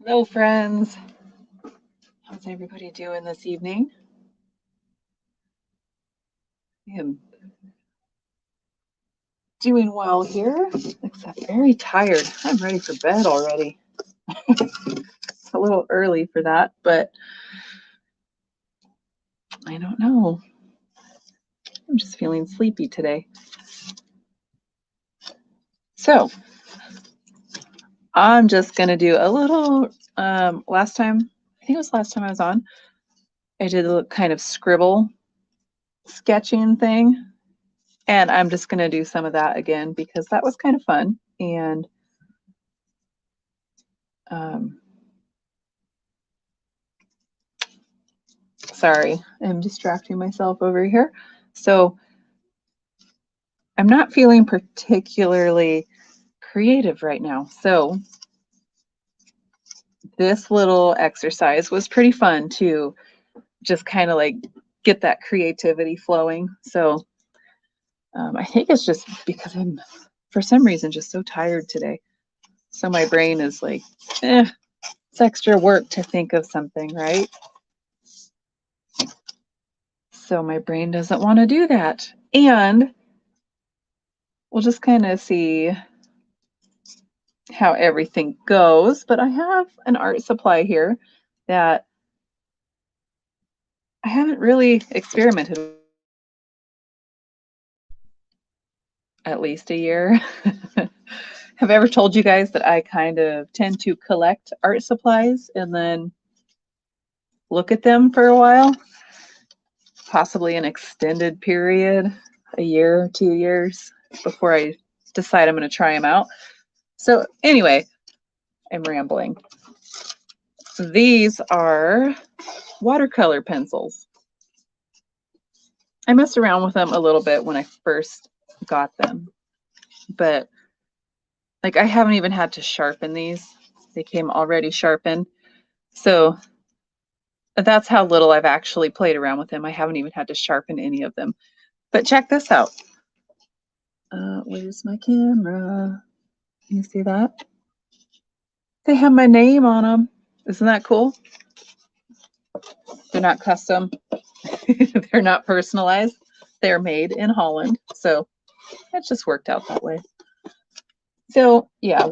Hello, friends. How's everybody doing this evening? I am doing well here, except very tired. I'm ready for bed already. It's a little early for that, but I don't know. I'm just feeling sleepy today. So I'm just going to do a little, last time, I think it was last time I was on, I did a little kind of scribble sketching thing. And I'm just going to do some of that again because that was kind of fun. And sorry, I'm distracting myself over here. So I'm not feeling particularly creative right now. So this little exercise was pretty fun to just kind of like get that creativity flowing. So I think it's just because I'm, for some reason, just so tired today. So my brain is like, it's extra work to think of something, right? So my brain doesn't want to do that. And we'll just kind of see how everything goes. But I have an art supply here that I haven't really experimented with at least a year. Have I ever told you guys that I kind of tend to collect art supplies and then look at them for a while? Possibly an extended period, a year, 2 years, before I decide I'm going to try them out. So anyway, I'm rambling. These are watercolor pencils. I messed around with them a little bit when I first got them, but like I haven't even had to sharpen these. They came already sharpened. So that's how little I've actually played around with them. I haven't even had to sharpen any of them. But check this out. Where's my camera? Can you see that? They have my name on them. Isn't that cool? They're not custom. They're not personalized. They're made in Holland. So it just worked out that way. So yeah,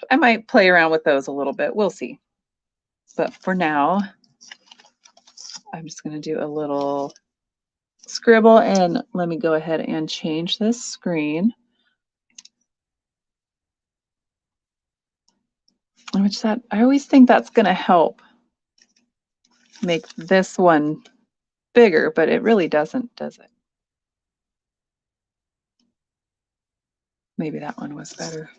I might play around with those a little bit. We'll see. But for now, I'm just going to do a little scribble, and let me go ahead and change this screen. I always think that's going to help make this one bigger, but it really doesn't, does it? Maybe that one was better.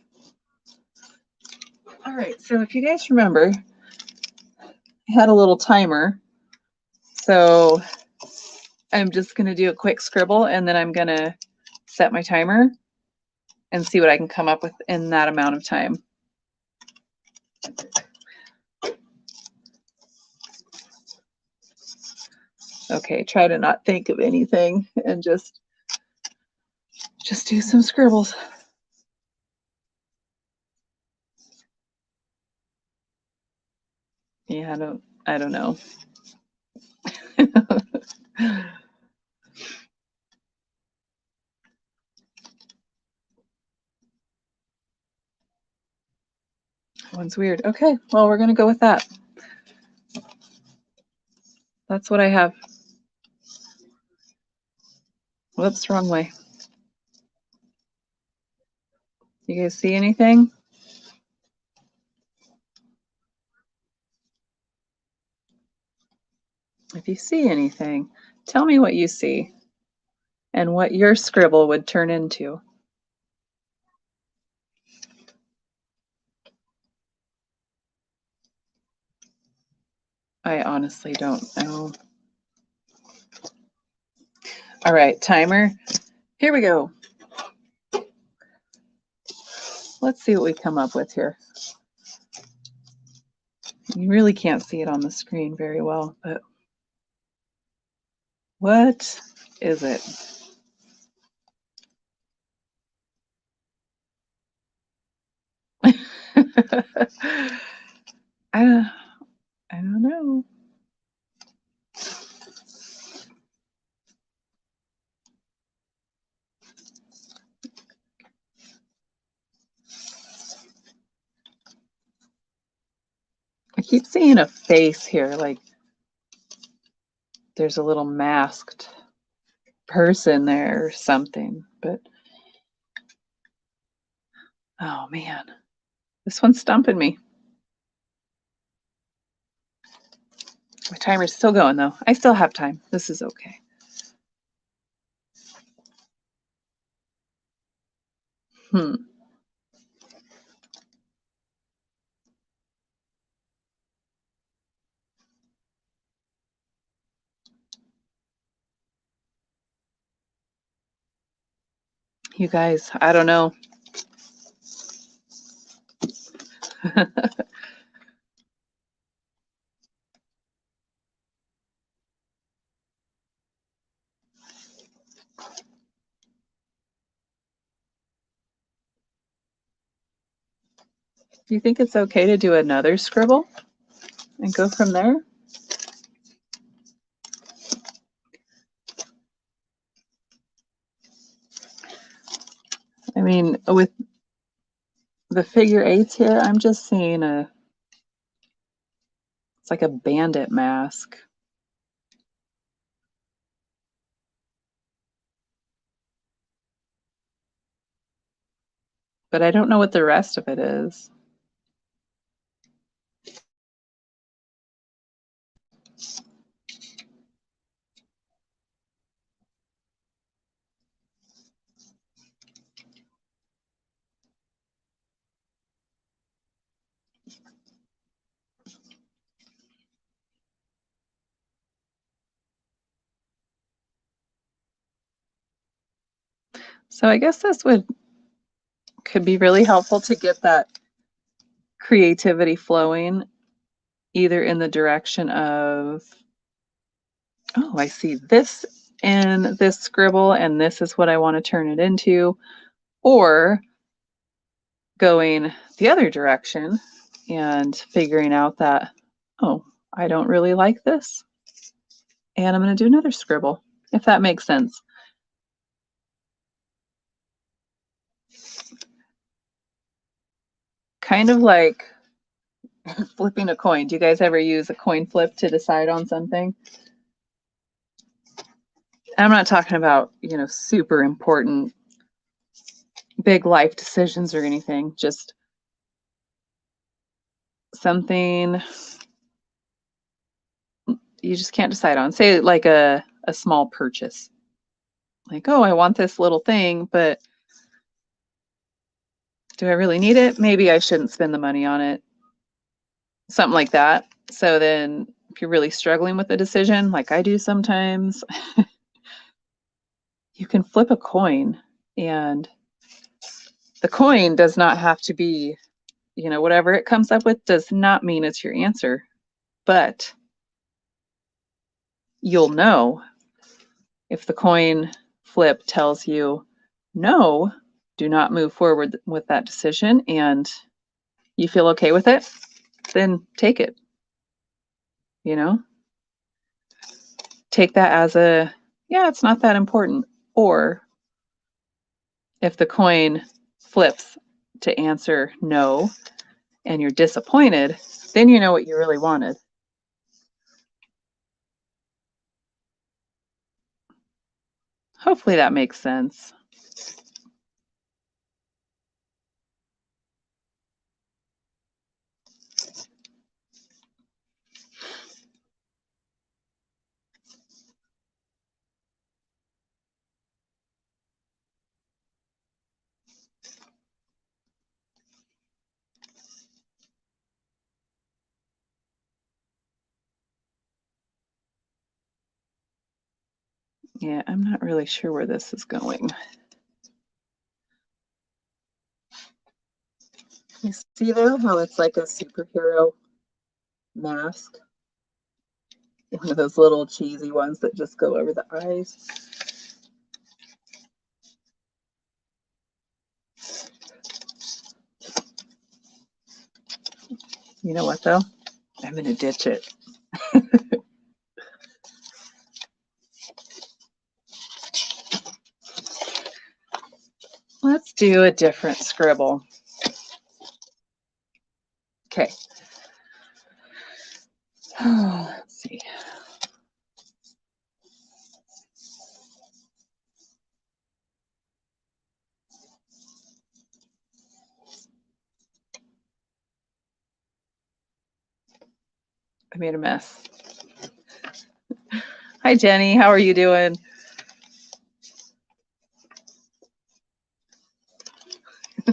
All right, so if you guys remember, I had a little timer. So I'm just going to do a quick scribble, and then I'm going to set my timer and see what I can come up with in that amount of time. Okay, try to not think of anything and just do some scribbles. Yeah, I don't know. One's weird. Okay, well, we're going to go with that. That's what I have. Whoops, wrong way. You guys see anything? If you see anything, tell me what you see and what your scribble would turn into. I honestly don't know. All right, timer. Here we go. Let's see what we come up with here. You really can't see it on the screen very well, but what is it? I don't know. I keep seeing a face here, like there's a little masked person there or something, but oh man, this one's stumping me. My timer's still going though. I still have time. This is okay. You guys, I don't know. Do you think it's okay to do another scribble and go from there? I mean, with the figure eights here, I'm just seeing it's like a bandit mask. But I don't know what the rest of it is. So I guess this could be really helpful to get that creativity flowing, either in the direction of, oh, I see this in this scribble and this is what I want to turn it into, or going the other direction and figuring out that, oh, I don't really like this, and I'm going to do another scribble, if that makes sense. Kind of like flipping a coin. Do you guys ever use a coin flip to decide on something? I'm not talking about, you know, super important big life decisions or anything, just something you just can't decide on. Say like a small purchase. Like, oh, I want this little thing, but do I really need it? Maybe I shouldn't spend the money on it. Something like that. So then if you're really struggling with a decision, like I do sometimes, you can flip a coin, and the coin does not have to be, you know, whatever it comes up with does not mean it's your answer, but you'll know if the coin flip tells you, no, do not move forward with that decision, and you feel okay with it, then take it. You know, take that as a, yeah, it's not that important. Or if the coin flips to answer no and you're disappointed, then you know what you really wanted. Hopefully that makes sense. Yeah, I'm not really sure where this is going. You see there how it's like a superhero mask? One of those little cheesy ones that just go over the eyes. You know what though? I'm going to ditch it. Let's do a different scribble. Okay. Let's see. I made a mess. Hi, Jenny. How are you doing?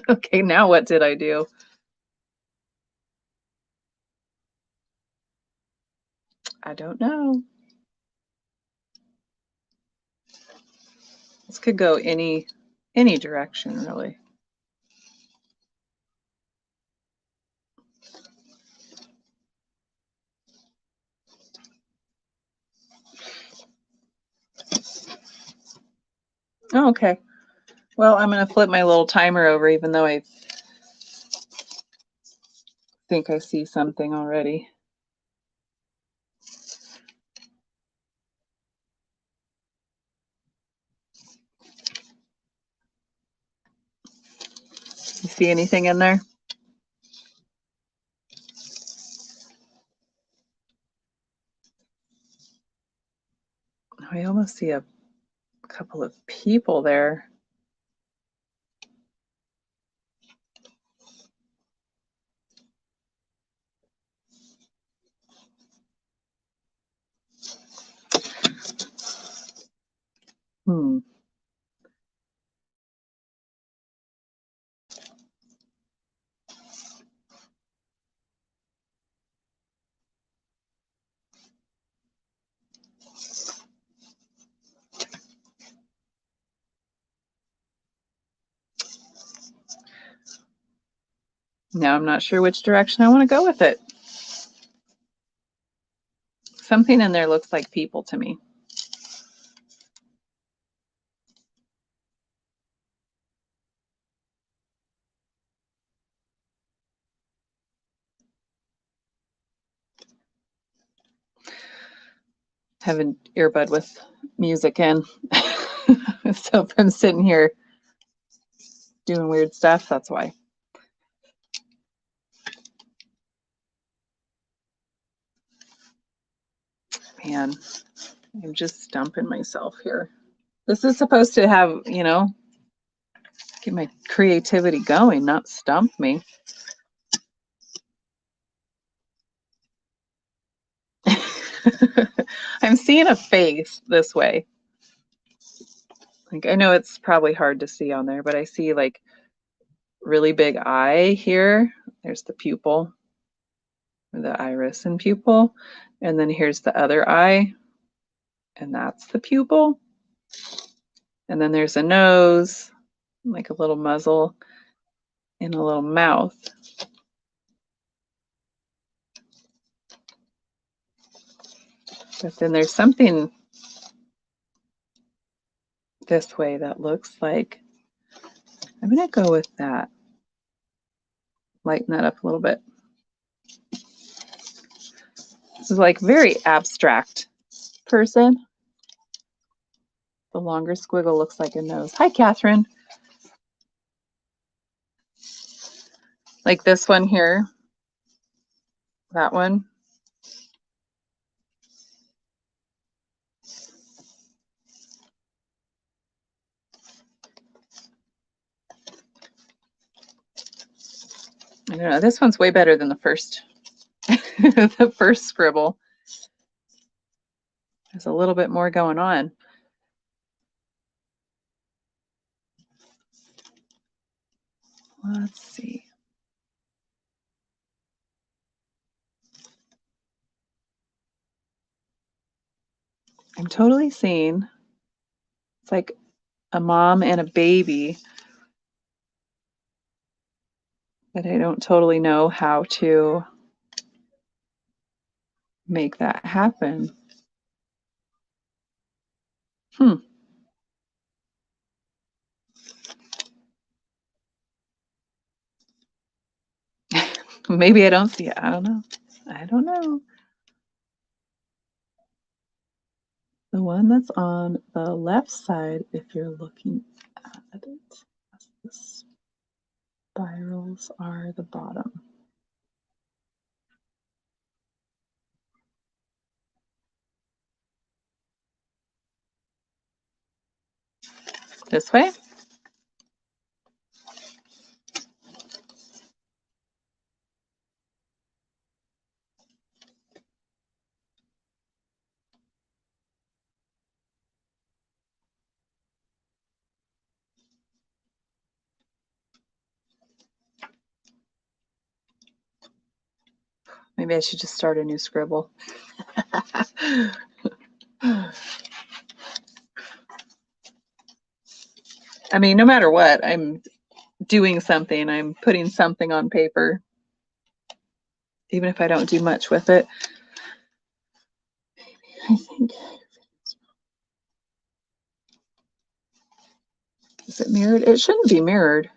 Okay, now what did I do? I don't know. This could go any direction, really. Oh, okay. Well, I'm going to flip my little timer over, even though I think I see something already. You see anything in there? I almost see a couple of people there. Hmm. Now I'm not sure which direction I want to go with it. Something in there looks like people to me. Have an earbud with music in. So if I'm sitting here doing weird stuff, that's why. Man, I'm just stumping myself here. This is supposed to have, you know, get my creativity going, not stump me. I'm seeing a face this way. Like, I know it's probably hard to see on there, but I see like really big eye here. There's the pupil, or the iris and pupil. And then here's the other eye, and that's the pupil. And then there's a nose, like a little muzzle, and a little mouth. But then there's something this way that looks like, I'm going to go with that. Lighten that up a little bit. This is like very abstract person. The longer squiggle looks like a nose. Hi, Catherine. Like this one here, that one. I don't know, this one's way better than the first, the first scribble. There's a little bit more going on. Let's see. I'm totally seeing, it's like a mom and a baby, but I don't totally know how to make that happen. Maybe I don't see it. I don't know. I don't know. The one that's on the left side, if you're looking at it, the spirals are the bottom. This way? Maybe I should just start a new scribble. I mean, no matter what, I'm doing something, I'm putting something on paper, even if I don't do much with it. I think, is it mirrored? It shouldn't be mirrored.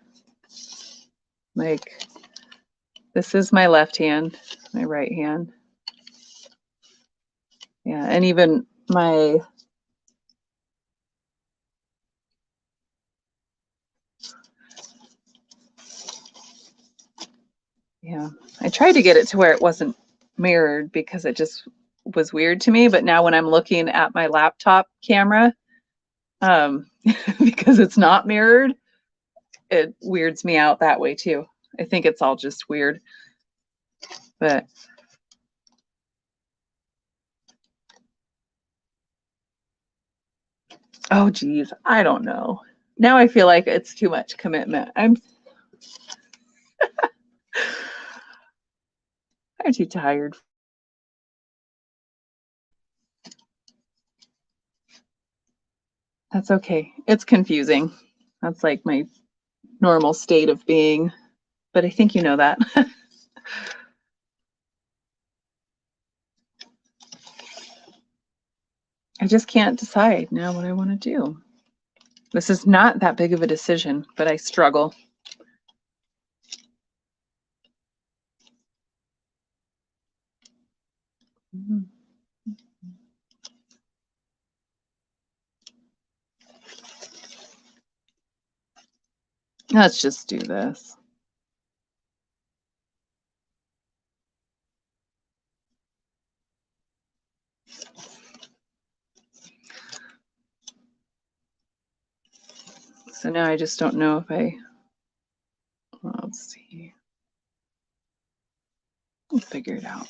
Like, this is my left hand, my right hand. Yeah, and even my yeah, I tried to get it to where it wasn't mirrored because it just was weird to me. But now when I'm looking at my laptop camera, because it's not mirrored, it weirds me out that way too. I think it's all just weird. But oh geez, I don't know. Now I feel like it's too much commitment. I'm too tired. That's okay. It's confusing. That's like my normal state of being. But I think you know that. I just can't decide now what I want to do. This is not that big of a decision, but I struggle. Let's just do this. So now I just don't know if let's see. We'll figure it out.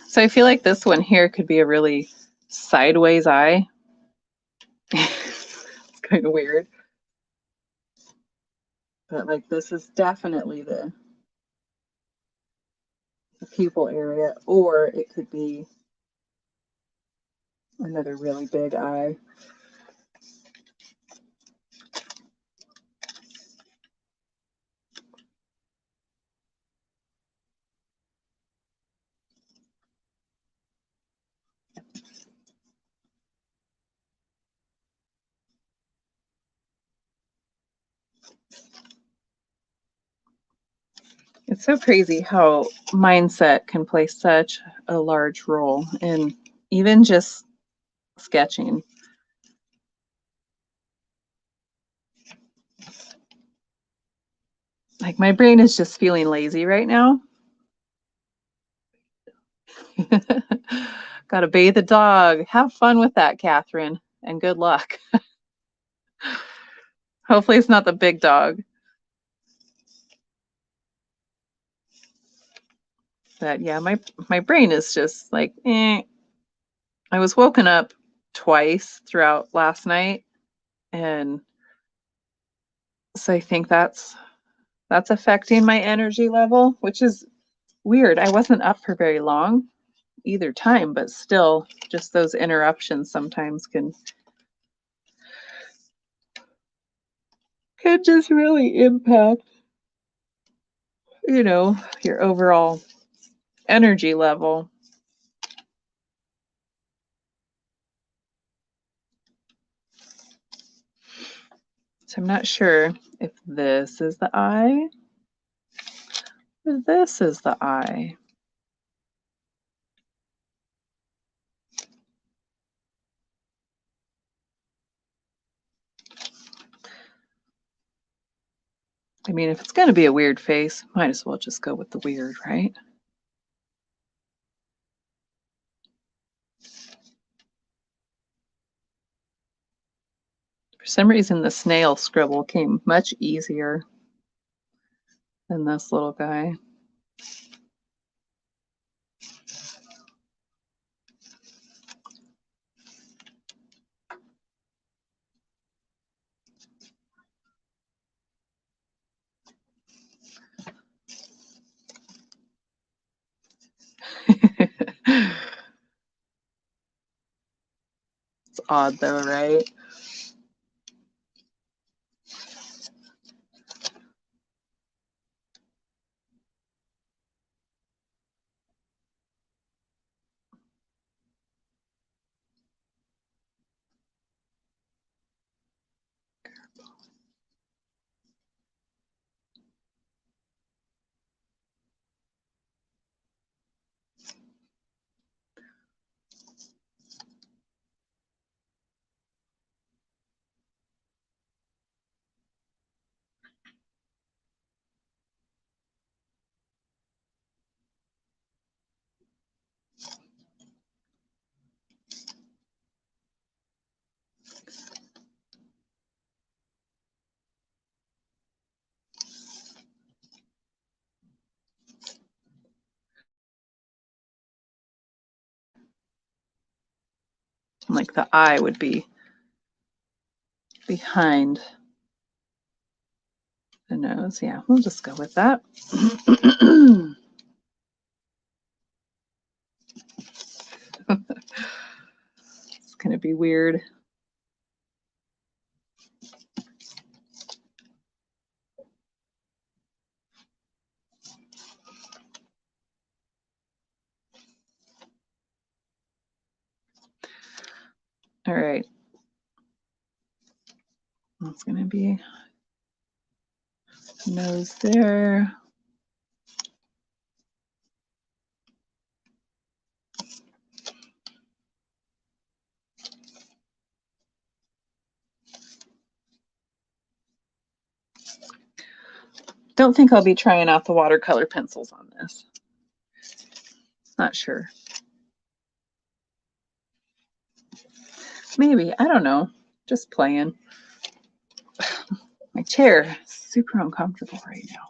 So I feel like this one here could be a really sideways eye. It's kind of weird. But like this is definitely the pupil area, or it could be another really big eye. It's so crazy how mindset can play such a large role in even just sketching. Like my brain is just feeling lazy right now. Got to bathe the dog. Have fun with that, Catherine, and good luck. Hopefully it's not the big dog. But yeah, my brain is just like, eh. I was woken up twice throughout last night, and so I think that's affecting my energy level, which is weird. I wasn't up for very long, either time, but still just those interruptions sometimes can just really impact, you know, your overall energy level. So I'm not sure if this is the eye or this is the eye. I mean, if it's going to be a weird face, might as well just go with the weird, right? For some reason, the snail scribble came much easier than this little guy. It's odd though, right? Like the eye would be behind the nose. Yeah, we'll just go with that. It's going to be weird. All right. That's going to be nose there. Don't think I'll be trying out the watercolor pencils on this. Not sure. Maybe, I don't know. Just playing. My chair is super uncomfortable right now.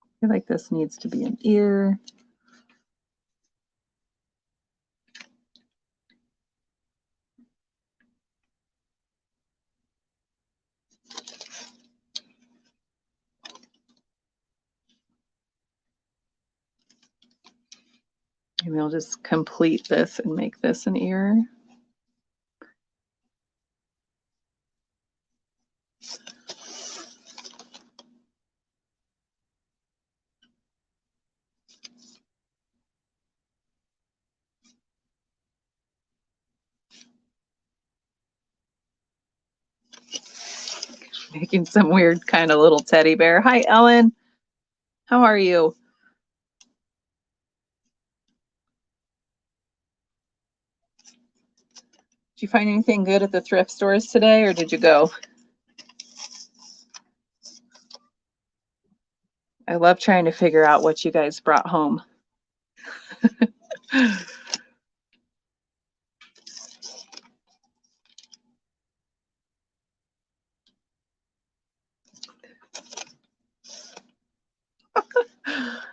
I feel like this needs to be an ear. Maybe I'll just complete this and make this an ear. making some weird kind of little teddy bear. Hi, Ellen. How are you? Did you find anything good at the thrift stores today, or did you go? I love trying to figure out what you guys brought home.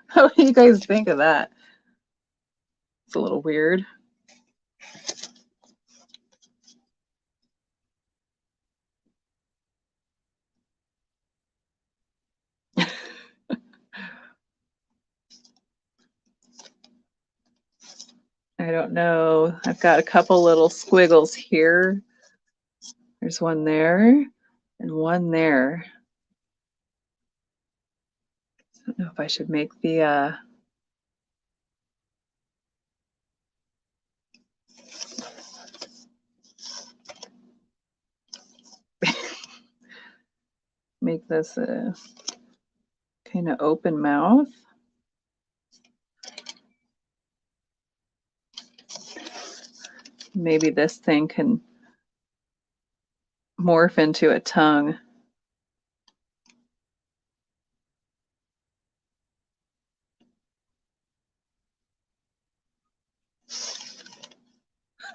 How do you guys think of that? It's a little weird. I don't know. I've got a couple little squiggles here. There's one there and one there. I don't know if I should make the make this a kind of open mouth. Maybe this thing can morph into a tongue.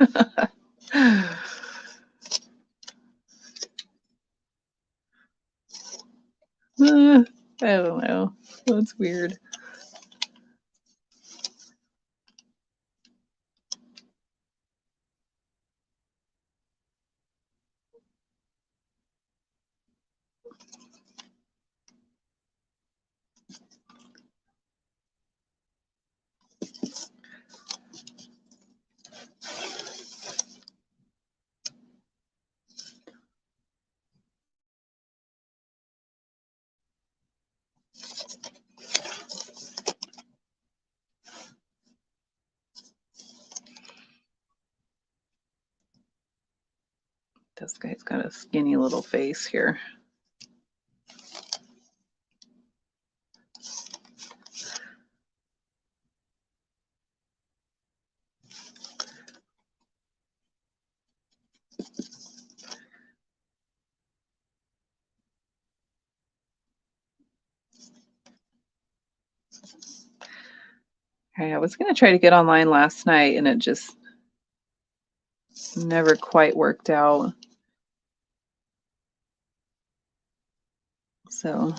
I don't know. That's weird. This guy's got a skinny little face here. Okay, I was going to try to get online last night and it just never quite worked out. So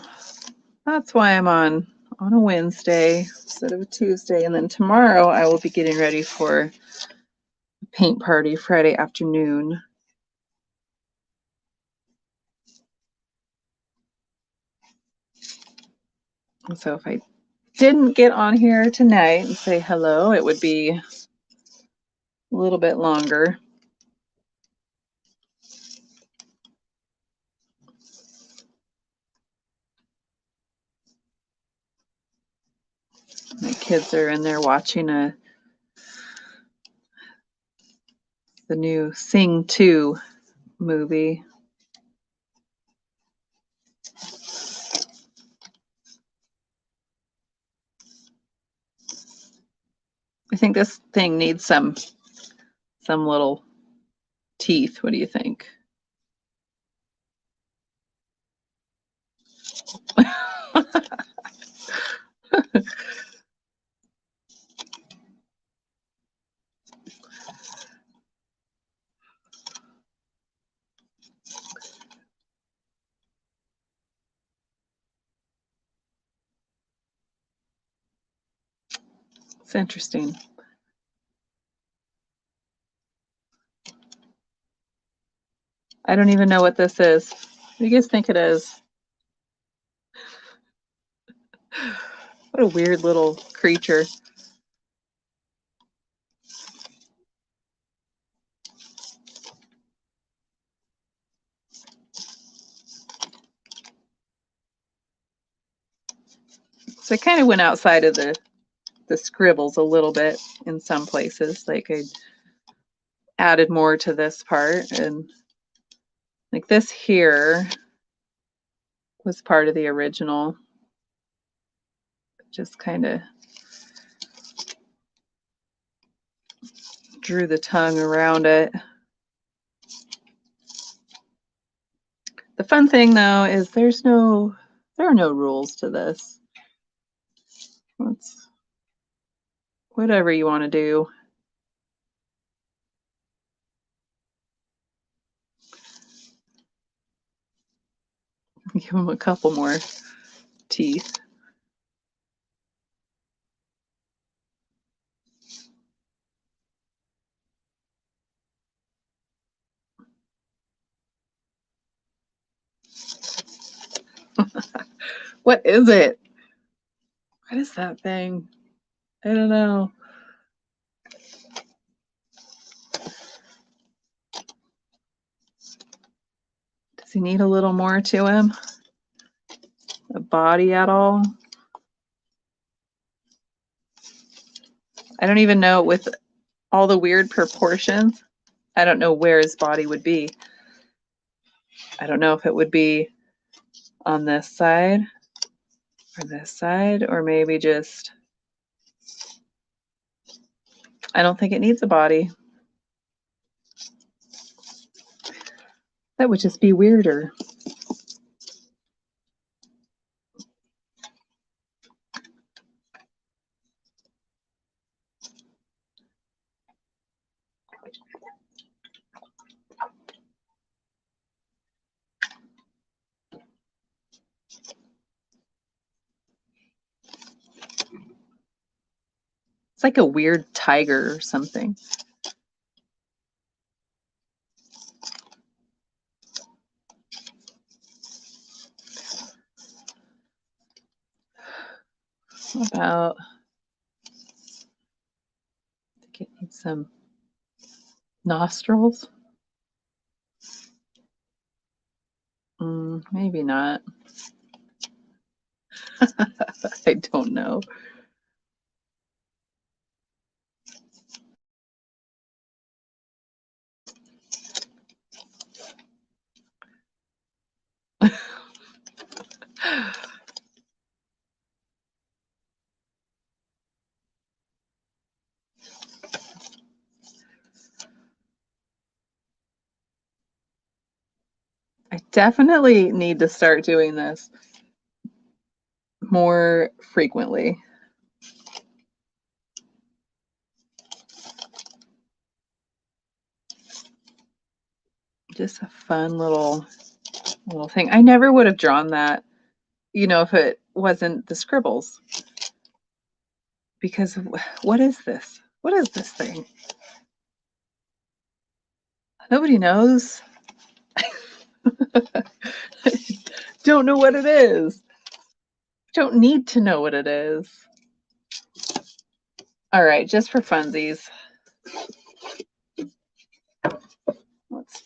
that's why I'm on a Wednesday instead of a Tuesday. And then tomorrow I will be getting ready for a paint party Friday afternoon. So if I didn't get on here tonight and say hello, it would be a little bit longer. My kids are in there watching the new Sing 2 movie. I think this thing needs some little teeth. What do you think? It's interesting. I don't even know what this is. What do you guys think it is? What a weird little creature. So I kind of went outside of the scribbles a little bit in some places. Like I added more to this part, and like this here, was part of the original. Just kind of drew the tongue around it. The fun thing though is there are no rules to this. It's whatever you want to do. Give them a couple more teeth. What is it? What is that thing? I don't know. Does he need a little more to him? A body at all? I don't even know, with all the weird proportions, I don't know where his body would be. I don't know if it would be on this side or this side, or maybe just, I don't think it needs a body. That would just be weirder. It's like a weird tiger or something. What about, I think it needs some nostrils. Maybe not. I don't know. I definitely need to start doing this more frequently. Just a fun little thing. I never would have drawn that, you know, if it wasn't the scribbles. Because what is this? What is this thing? Nobody knows. Don't know what it is. Don't need to know what it is. All right, just for funsies. Let's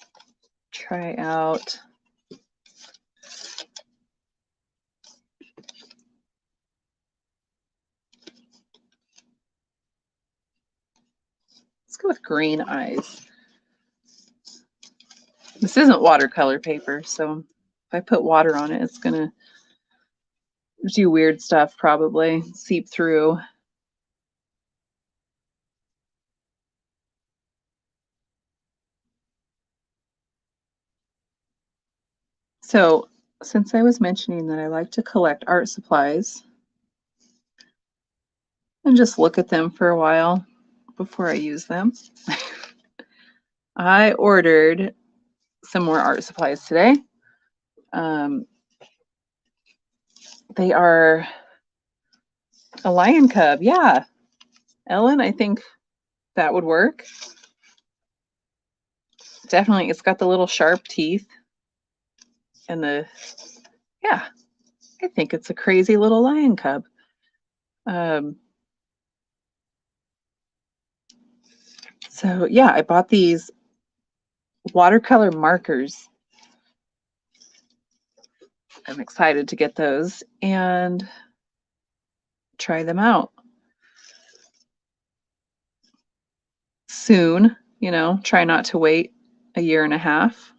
try out. Let's go with green eyes. This isn't watercolor paper, so if I put water on it, it's gonna do weird stuff, probably seep through. So since I was mentioning that I like to collect art supplies and just look at them for a while before I use them, I ordered some more art supplies today. They are a lion cub. Yeah, Ellen, I think that would work. Definitely, it's got the little sharp teeth and the, yeah, I think it's a crazy little lion cub. So yeah, I bought these watercolor markers. I'm excited to get those and try them out soon. You know, try not to wait a year and a half.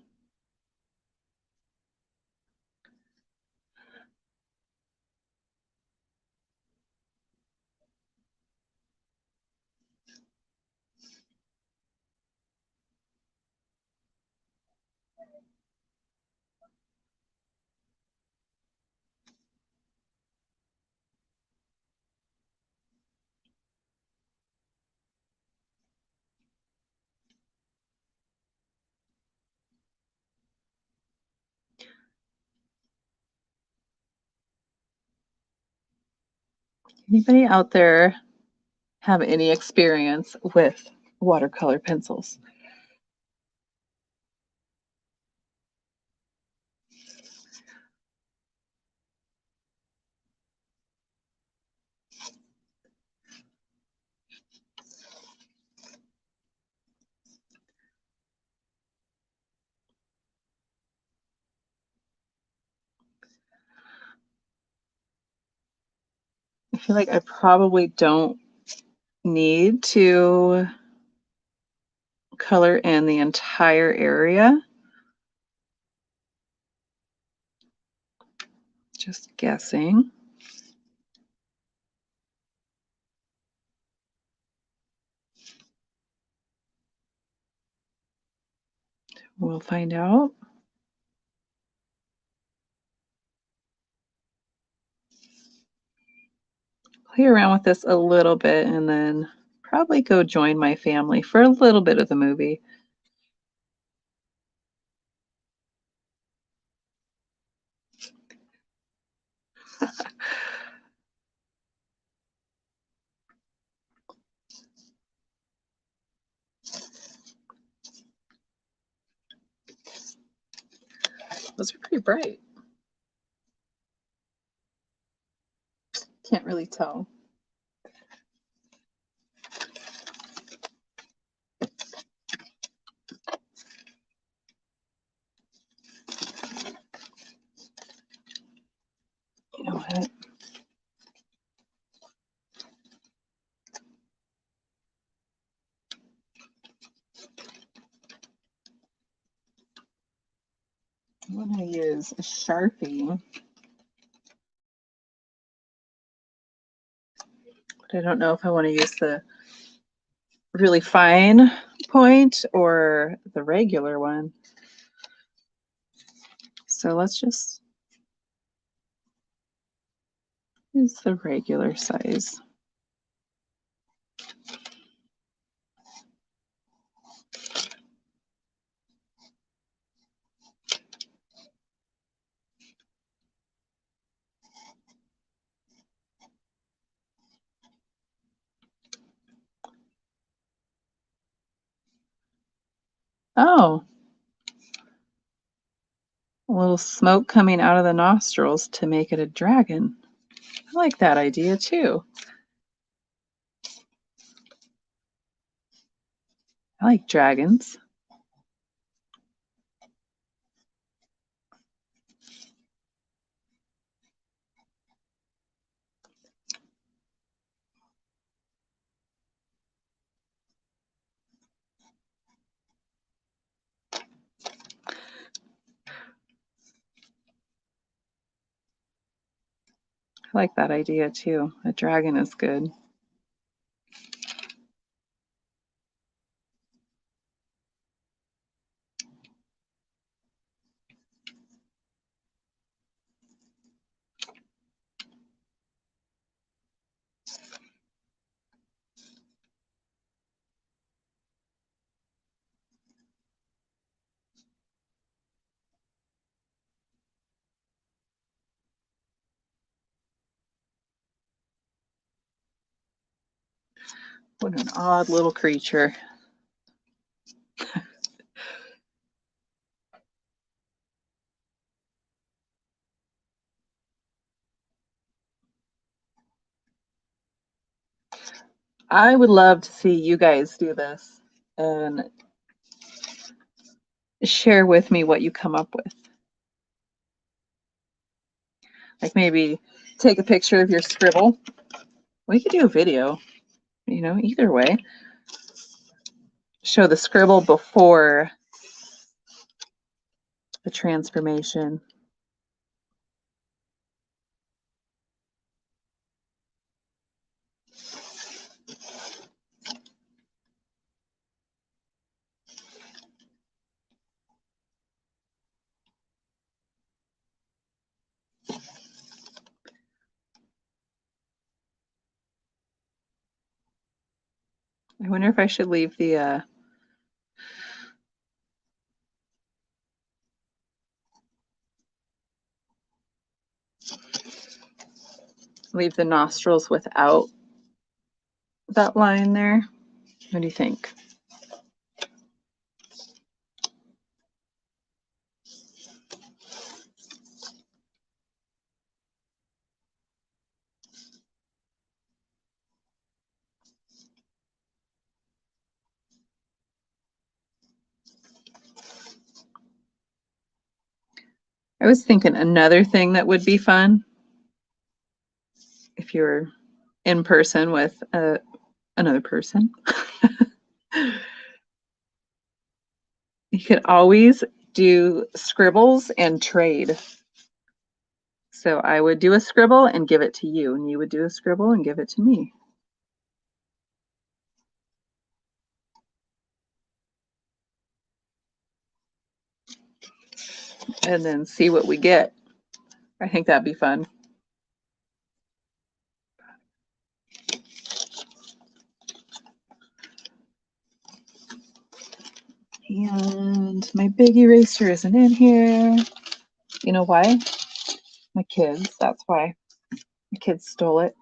Anybody out there have any experience with watercolor pencils? I feel like I probably don't need to color in the entire area. Just guessing. We'll find out. Play around with this a little bit and then probably go join my family for a little bit of the movie. Those are pretty bright. Can't really tell. You know what? I'm going to use a Sharpie, but I don't know if I want to use the really fine point or the regular one. So let's just use the regular size. Oh, a little smoke coming out of the nostrils to make it a dragon. I like that idea too. I like dragons. I like that idea too. A dragon is good. What an odd little creature. I would love to see you guys do this and share with me what you come up with. Like maybe take a picture of your scribble. We could do a video, you know, either way. Show the scribble before the transformation. I wonder if I should leave the leave the nostrils without that line there. What do you think? I was thinking another thing that would be fun if you're in person with another person. You could always do scribbles and trade. So I would do a scribble and give it to you, and you would do a scribble and give it to me. And then see what we get. I think that'd be fun. And my big eraser isn't in here. You know why? My kids, that's why. My kids stole it.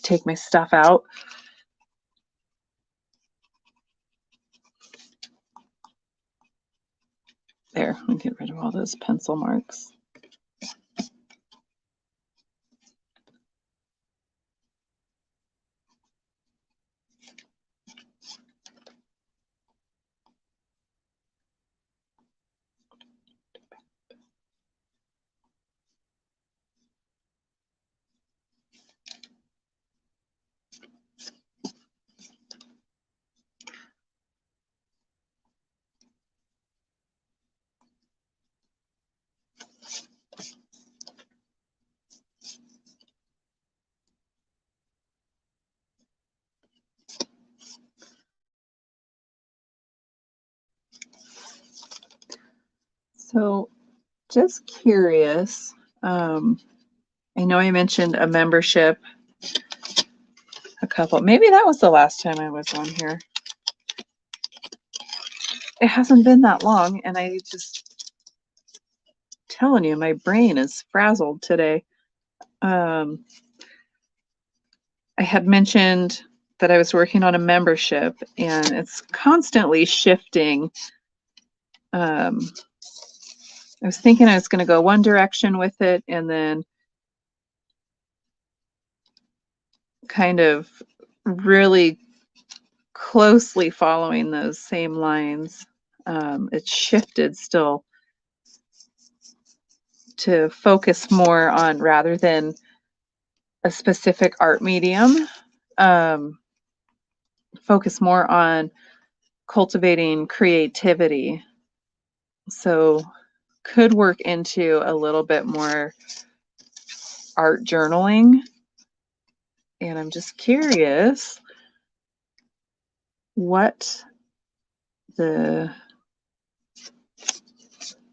Take my stuff out. There, I'll get rid of all those pencil marks. So just curious, I know I mentioned a membership a couple, maybe that was the last time I was on here. It hasn't been that long, and I just telling you, my brain is frazzled today. I had mentioned that I was working on a membership, and it's constantly shifting. I was thinking I was going to go one direction with it, and then kind of really closely following those same lines. It shifted still to focus more on, rather than a specific art medium, focus more on cultivating creativity. So could work into a little bit more art journaling. And I'm just curious what the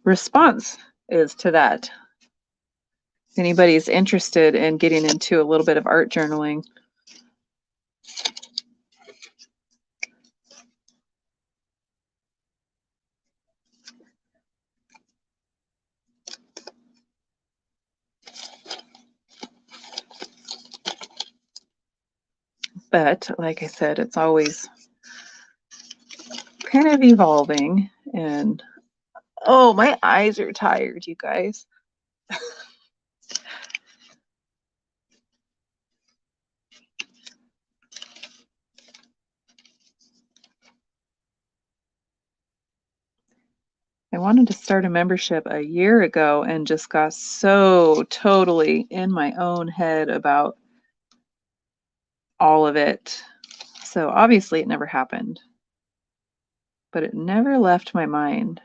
response is to that. If anybody's interested in getting into a little bit of art journaling. But like I said, it's always kind of evolving. And oh, my eyes are tired, you guys. I wanted to start a membership a year ago and just got so totally in my own head about all of it. So obviously it never happened, but it never left my mind.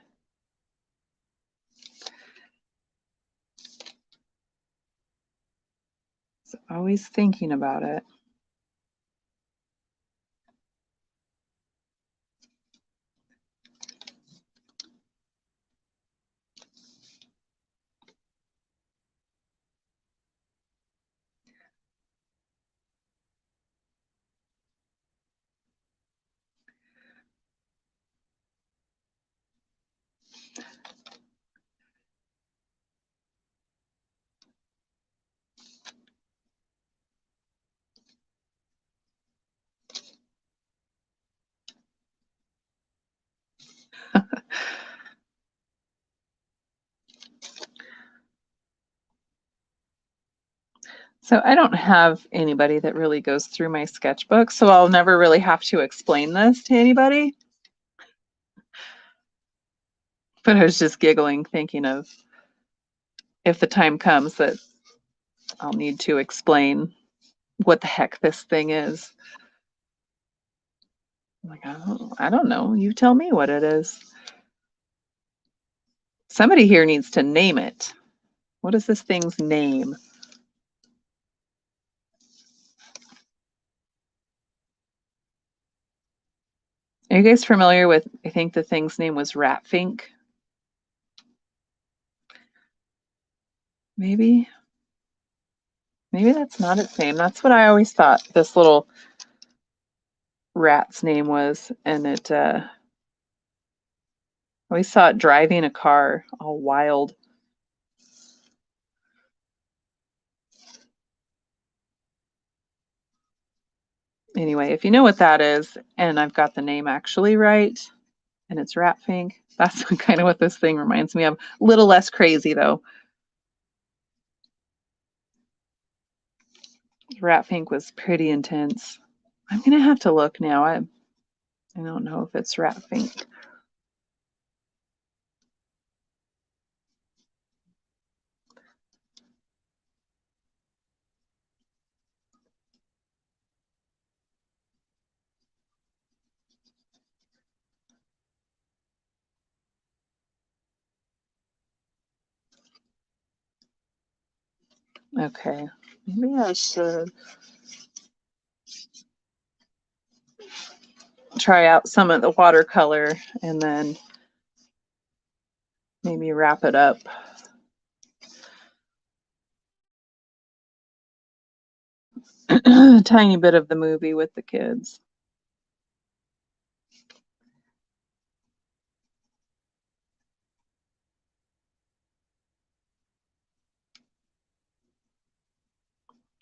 So always thinking about it. So I don't have anybody that really goes through my sketchbook, so I'll never really have to explain this to anybody. But I was just giggling, thinking of if the time comes that I'll need to explain what the heck this thing is. I'm like, I don't know. You tell me what it is. Somebody here needs to name it. What is this thing's name? Are you guys familiar with, I think the thing's name was Ratfink? Maybe that's not its name. That's what I always thought this little rat's name was. And it, I always saw it driving a car all wild. Anyway, if you know what that is, and I've got the name actually right, and it's Ratfink, that's kind of what this thing reminds me of. A little less crazy though. Ratfink was pretty intense. I'm gonna have to look now. I don't know if it's Ratfink. Okay, maybe I should try out some of the watercolor and then maybe wrap it up. A tiny bit of the movie with the kids.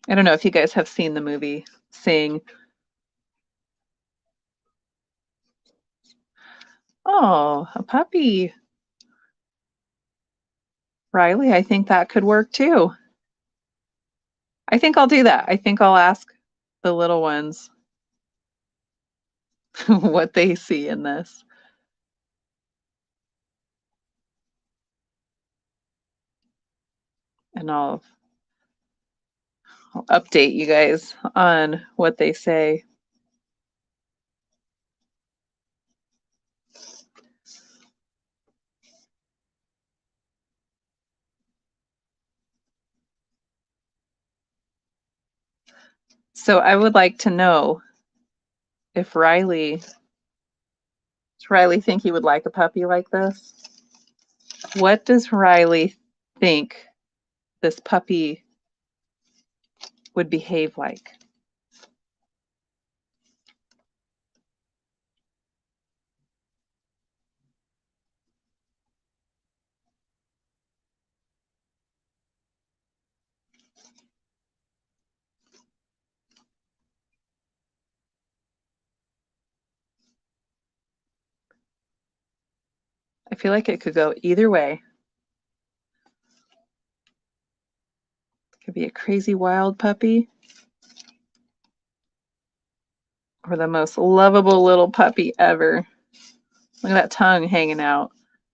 I don't know if you guys have seen the movie Sing. Oh, a puppy. Riley, I think that could work too. I think I'll do that. I think I'll ask the little ones what they see in this. And I'll update you guys on what they say. So I would like to know if does Riley think he would like a puppy like this? What does Riley think this puppy would behave like? I feel like it could go either way. It could be a crazy wild puppy or the most lovable little puppy ever. Look at that tongue hanging out.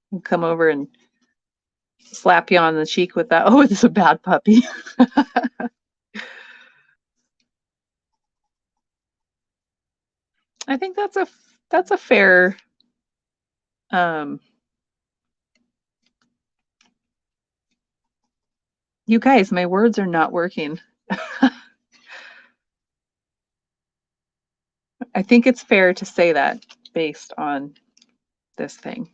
He'll come over and slap you on the cheek with that. Oh, it's a bad puppy. I think that's a fair you guys, my words are not working. I think it's fair to say that based on this thing.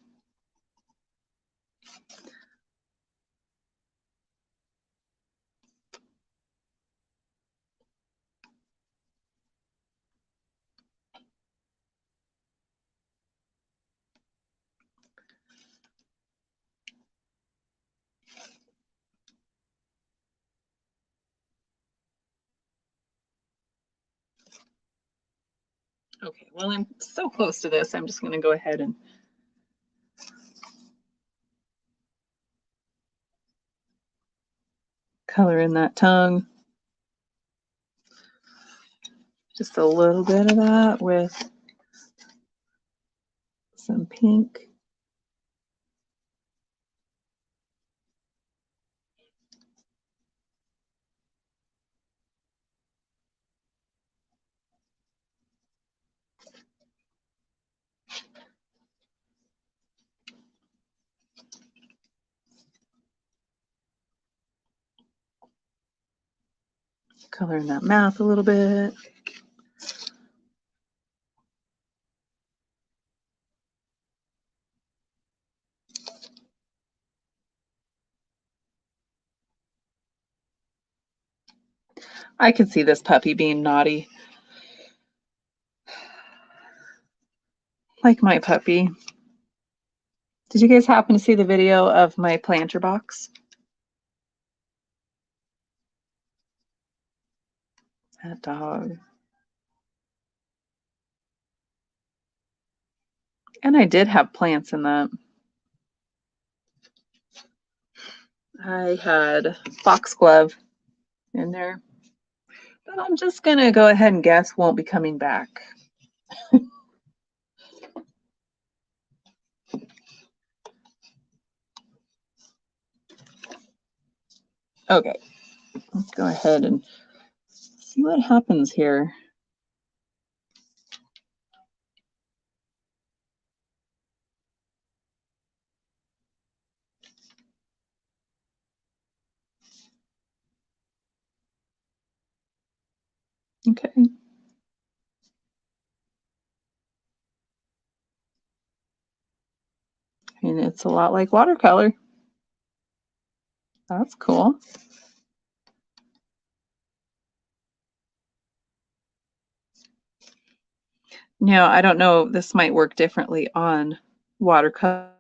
Okay, well, I'm so close to this. I'm just going to go ahead and color in that tongue. Just a little bit of that with some pink. Coloring that mouth a little bit. I could see this puppy being naughty. Like my puppy. Did you guys happen to see the video of my planter box? That dog. And I did have plants in that. I had foxglove in there. But I'm just going to go ahead and guess won't be coming back. Okay, let's go ahead and see what happens here. Okay. And it's a lot like watercolor. That's cool. Now, I don't know, this might work differently on watercolor.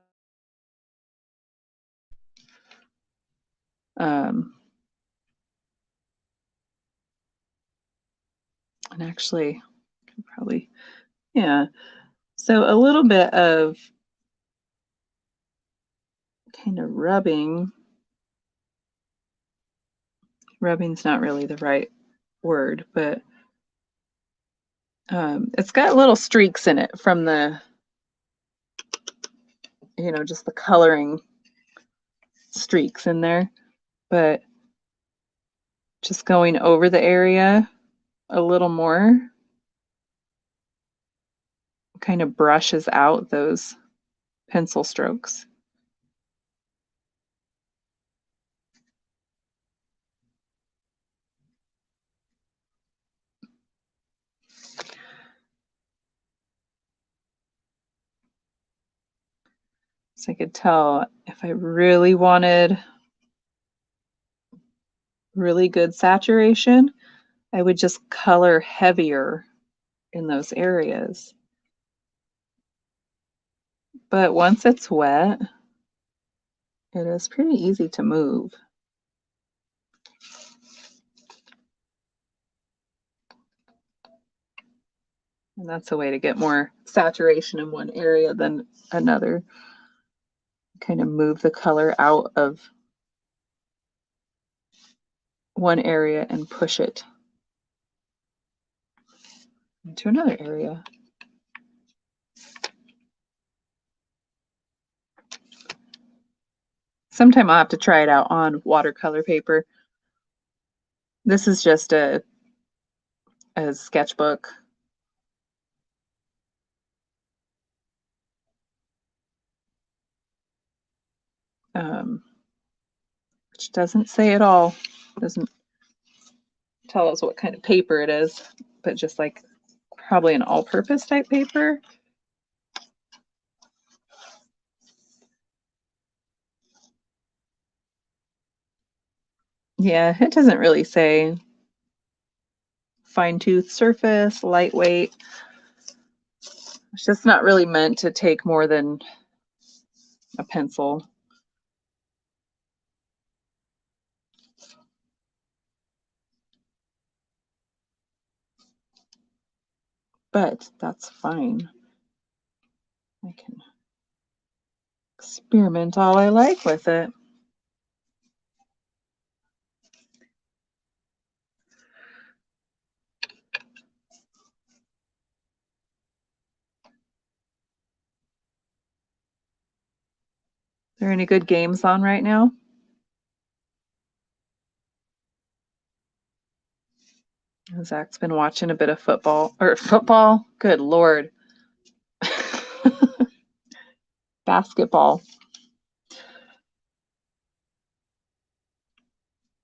And actually, probably, yeah. So a little bit of kind of rubbing. Rubbing's not really the right word, but it's got little streaks in it from the, you know, just the coloring streaks in there. But just going over the area a little more kind of brushes out those pencil strokes. So I could tell if I really wanted really good saturation, I would just color heavier in those areas. But once it's wet, it is pretty easy to move. And that's a way to get more saturation in one area than another. Kind of move the color out of one area and push it into another area. Sometime I'll have to try it out on watercolor paper. This is just a sketchbook. Which doesn't say at all, doesn't tell us what kind of paper it is, but just like probably an all-purpose type paper. Yeah, it doesn't really say. Fine-tooth surface, lightweight. It's just not really meant to take more than a pencil. But that's fine. I can experiment all I like with it. there any good games on right now? Zach's been watching a bit of football. Good Lord. Basketball.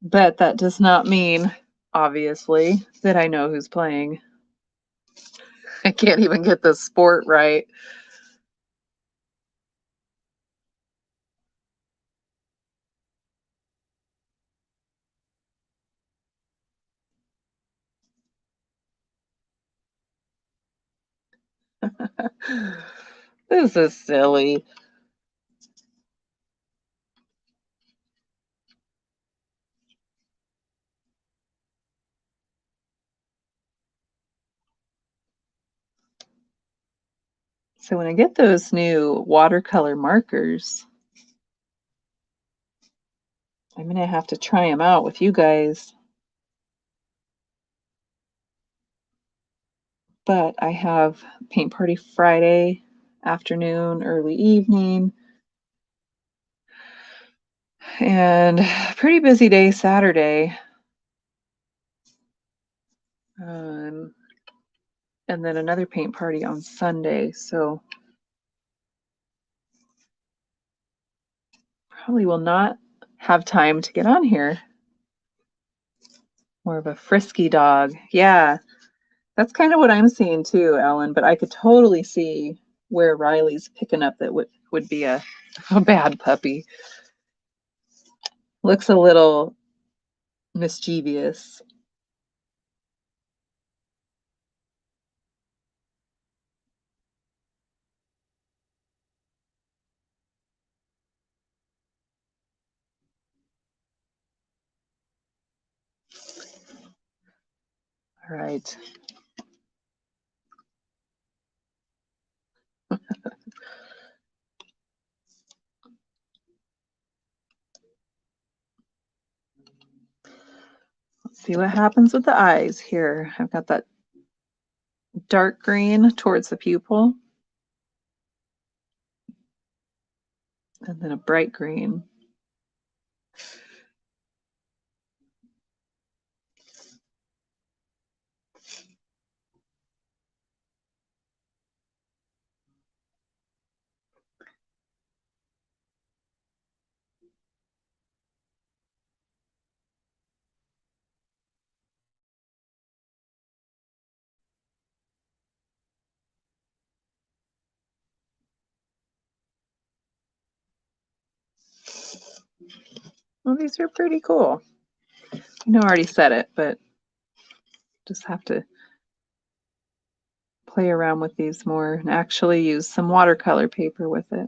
But that does not mean, obviously, that I know who's playing. I can't even get the sport right. This is silly. So when I get those new watercolor markers, I'm going to have to try them out with you guys. But I have paint party Friday afternoon, early evening, and pretty busy day Saturday. And then another paint party on Sunday. So probably will not have time to get on here. More of a frisky dog. Yeah, that's kind of what I'm seeing too, Ellen. But I could totally see where Riley's picking up that would be a bad puppy. Looks a little mischievous. All right. Let's see what happens with the eyes here. I've got that dark green towards the pupil. And then a bright green. Well, these are pretty cool. I know I already said it, but just have to play around with these more and actually use some watercolor paper with it.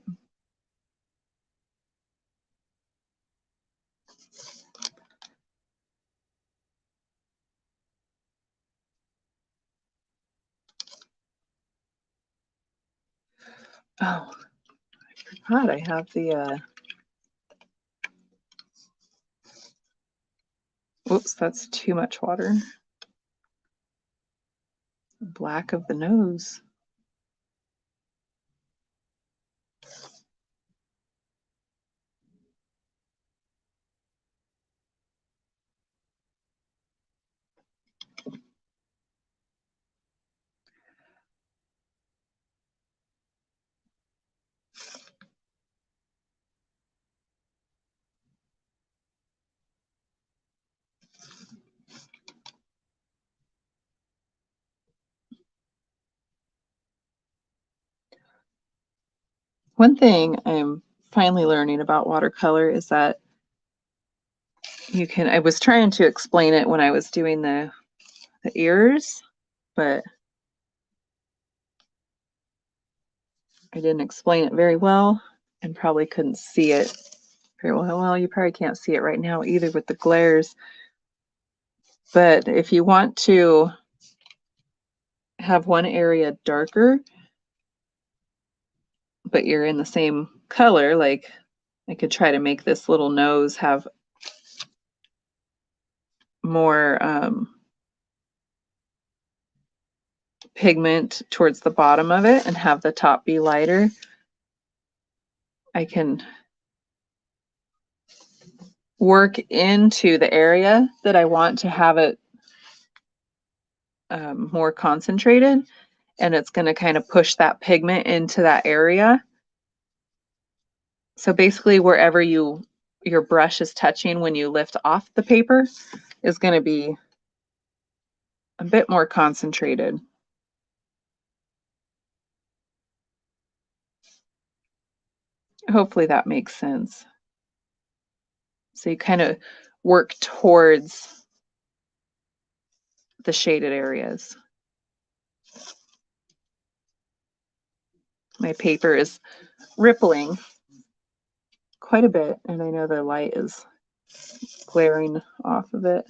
Oh, I forgot I have the, whoops, that's too much water. Black of the nose. One thing I'm finally learning about watercolor is that I was trying to explain it when I was doing the ears, but I didn't explain it very well and probably couldn't see it very well. Well, you probably can't see it right now either with the glares. But if you want to have one area darker, but you're in the same color, like I could try to make this little nose have more pigment towards the bottom of it and have the top be lighter. I can work into the area that I want to have it more concentrated, and it's going to kind of push that pigment into that area. So basically wherever your brush is touching when you lift off the paper is going to be a bit more concentrated. Hopefully that makes sense. So you kind of work towards the shaded areas. My paper is rippling quite a bit, and I know the light is glaring off of it,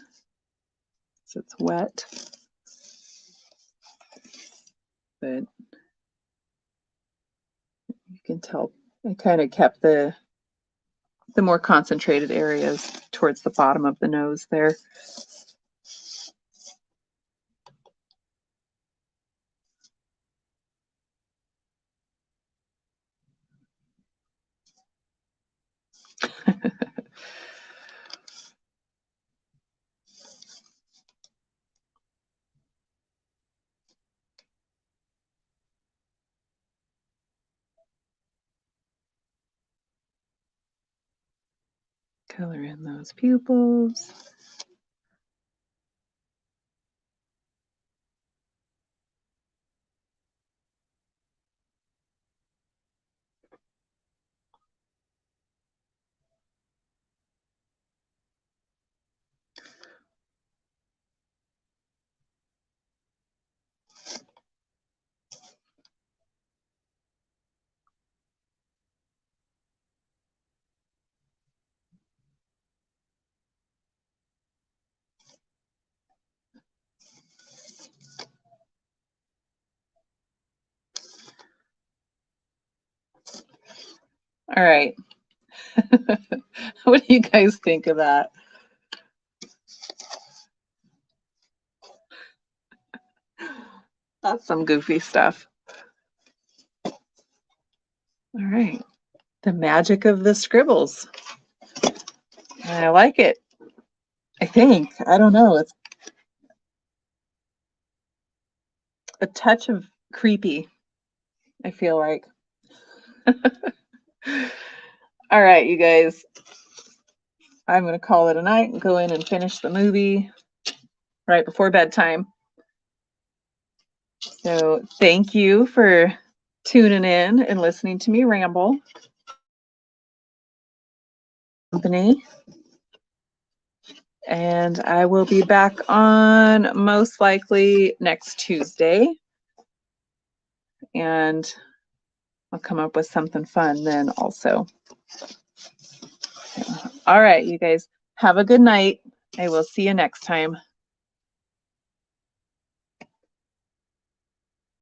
so it's wet. But you can tell I kind of kept the more concentrated areas towards the bottom of the nose there. Color in those pupils. All right. What do you guys think of that? That's some goofy stuff. All right. The magic of the scribbles. I like it. I think. I don't know. It's a touch of creepy, I feel like. All right, you guys. I'm going to call it a night and go in and finish the movie right before bedtime. So thank you for tuning in and listening to me ramble. Company. And I will be back on most likely next Tuesday. And I'll come up with something fun then also. All right, you guys, have a good night. I will see you next time.